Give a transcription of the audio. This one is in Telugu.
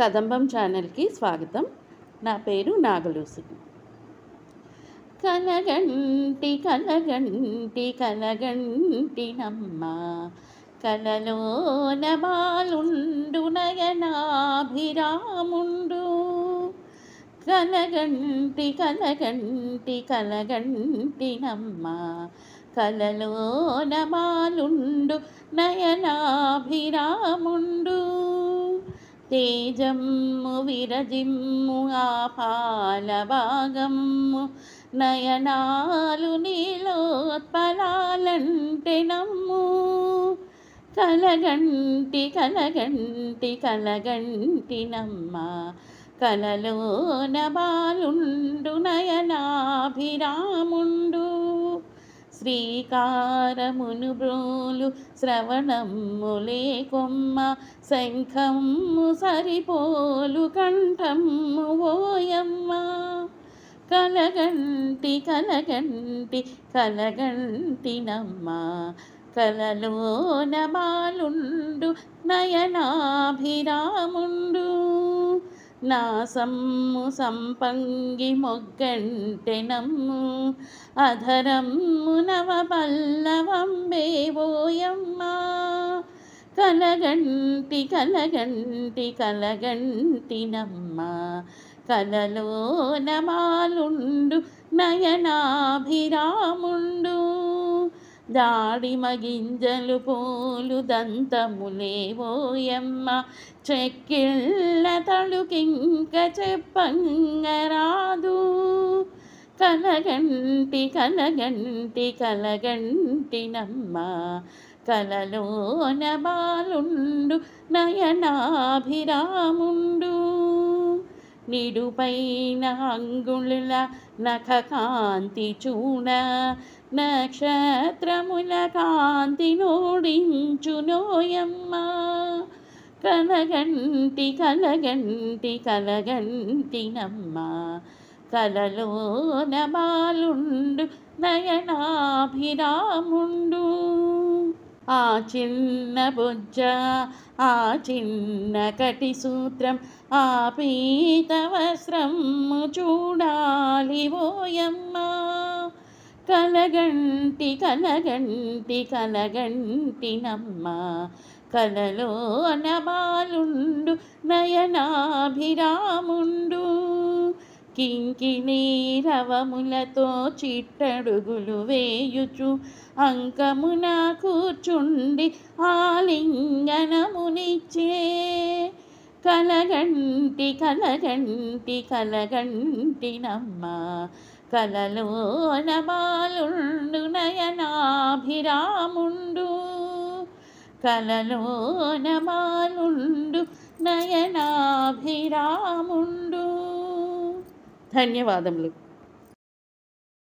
కదంబం ఛానల్కి స్వాగతం. నా పేరు నాగలూసి. కలగంటి కలగంటి కలగంటినమ్మ, కలలోన బాలుండు నయనాభిరాముండు. కలగంటి కలగంటి కలగంటినమ్మ, కలలోన బాలుండు నయనాభిరాముండు. తేజమ్ము విరజిమ్ము ఆపాల భాగమ్ము, నయనాలు నీలోత్పలాలంటే నమ్ము. కలగంటి కలగంటి కలగంటినమ్మ, కలలోన బాలుండు నయనాభిరాముండు. శ్రీకారమును బ్రోలు శ్రవణమ్ములే కొమ్మ, శంఖమ్ము సరిపోలు కంఠమ్ము ఓయమ్మ. కలగంటి కలగంటి కలగంటినమ్మ, కలలోన బాలుండు నయనాభిరాముండు. నాసమ్ము సంపంగి మొగ్గంటె నమ్ము, అధరమ్ము నవపల్లవంబే ఓయమ్మ. కలగంటి కలగంటి కలగంటినమ్మ, కలలోన బాలుండు నయనాభిరాముండు. దాడి మగింజలు పోలు దంతములే ఓయమ్మ, చెక్కిళ్ళ తళుకింక చెప్పంగరాదు. కలగంటి కలగంటి కలగంటినమ్మ, కలలోన బాలుండు నయనాభిరాముండు. నిడుపైన అంగుళుల నఖకాంతి చూడ, నక్షత్రముల కాంతి నోడించునోయమ్మ. కలగంటి కలగంటి కలగంటినమ్మ, కలలోన బాలుండు నయనాభిరాముండు. ఆ చిన్న బొజ్జ ఆ చిన్న కటి సూత్రం, ఆ పీత వస్త్రము చూడాలి ఓయమ్మ. కలగంటి కలగంటి కలగంటినమ్మ, కలలోన బాలుండు నయనాభిరాముండు. కింకిణీరవములతో చిట్టడుగులు వేయుచు, అంకమున కూర్చుండి ఆలింగనమునిచ్చే. కలగంటి కలగంటి కలగంటినమ్మ, కలలోన బాలుండు నయనాభిరాముండు. కలలోన బాలుండు నయనాభిరాముండు. ధన్యవాదములు.